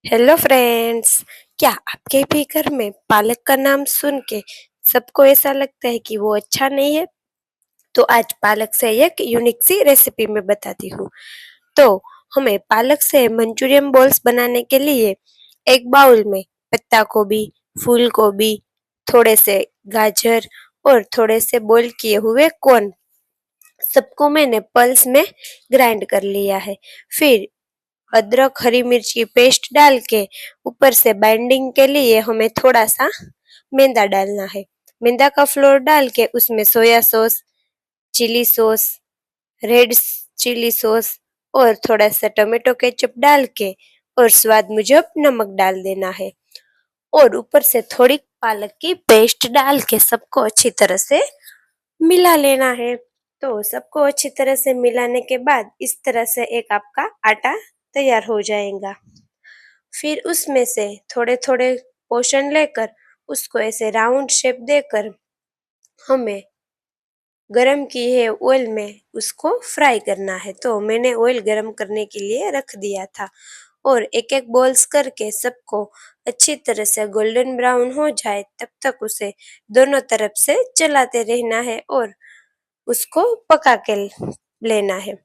Hello friends. क्या आपके भी घर में पालक का नाम सुन के सबको ऐसा लगता है कि वो अच्छा नहीं है? तो आज पालक से एक यूनिक सी रेसिपी मैं बताती हूँ। तो हमें पालक से मंचूरियन बॉल्स बनाने के लिए एक बाउल में पत्ता गोभी, फूल गोभी, थोड़े से गाजर और थोड़े से बॉईल किए हुए कॉर्न, सबको मैंने पल्स में ग्राइंड कर लिया है। फिर अदरक हरी मिर्च की पेस्ट डाल के ऊपर से बाइंडिंग के लिए हमें थोड़ा सा मैदा डालना है। मैदा का फ्लोर डाल के उसमें soya sauce, chilli sauce, red chilli sauce और थोड़ा सा टोमेटो केचप डाल के और स्वाद मुजब नमक डाल देना है और ऊपर से थोड़ी पालक की पेस्ट डाल के सबको अच्छी तरह से मिला लेना है। तो सबको अच्छी तरह से मिलाने के बाद इस तरह से एक आपका आटा तैयार हो जाएगा। फिर उसमें से थोड़े थोड़े पोर्शन लेकर उसको ऐसे राउंड शेप देकर हमें गरम किए ऑयल में उसको फ्राई करना है। तो मैंने ऑयल गरम करने के लिए रख दिया था और एक एक बॉल्स करके सबको अच्छी तरह से गोल्डन ब्राउन हो जाए तब तक उसे दोनों तरफ से चलाते रहना है और उसको पका के लेना है।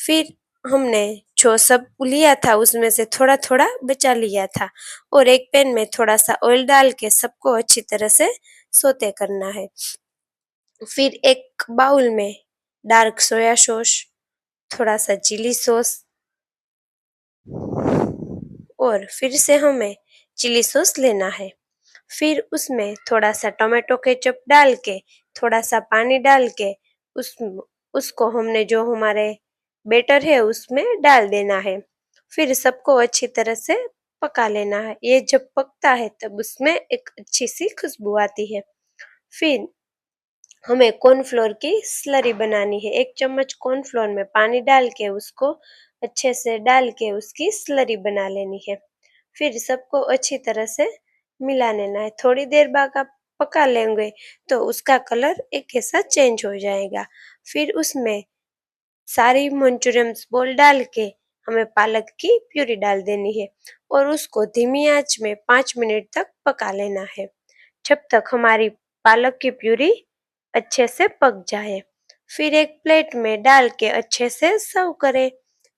फिर हमने जो सब लिया था उसमें से थोड़ा थोड़ा बचा लिया था और एक पैन में थोड़ा सा ऑयल डाल के सबको अच्छी तरह से सोते करना है। फिर एक बाउल में डार्क सोया सॉस, थोड़ा सा चिली सॉस और फिर से हमें चिली सॉस लेना है। फिर उसमें थोड़ा सा टोमेटो केचप डाल के थोड़ा सा पानी डाल के उस उसको हमने जो हमारे बेटर है उसमें डाल देना है। फिर सबको अच्छी तरह से पका लेना है। ये जब पकता है तब उसमें एक अच्छी सी खुशबू आती है। फिर हमें कॉर्नफ्लोर की स्लरी बनानी है। 1 चम्मच कॉर्नफ्लोर में पानी डाल के उसको अच्छे से डाल के उसकी स्लरी बना लेनी है। फिर सबको अच्छी तरह से मिला लेना है। थोड़ी देर बाद आप पका लेंगे तो उसका कलर एक ऐसा चेंज हो जाएगा। फिर उसमें सारी मंचूरियन बॉल डाल के हमें पालक की प्यूरी डाल देनी है और उसको धीमी आंच में 5 मिनट तक पका लेना है जब तक हमारी पालक की प्यूरी अच्छे से पक जाए। फिर एक प्लेट में डाल के अच्छे से सर्व करें।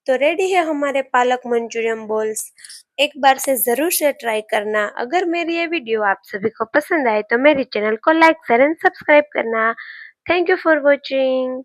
तो रेडी है हमारे पालक मंचूरियन बॉल्स। एक बार से जरूर से ट्राई करना। अगर मेरी ये वीडियो आप सभी को पसंद आए तो मेरे चैनल को लाइक शेयर एंड सब्सक्राइब करना। Thank you for watching.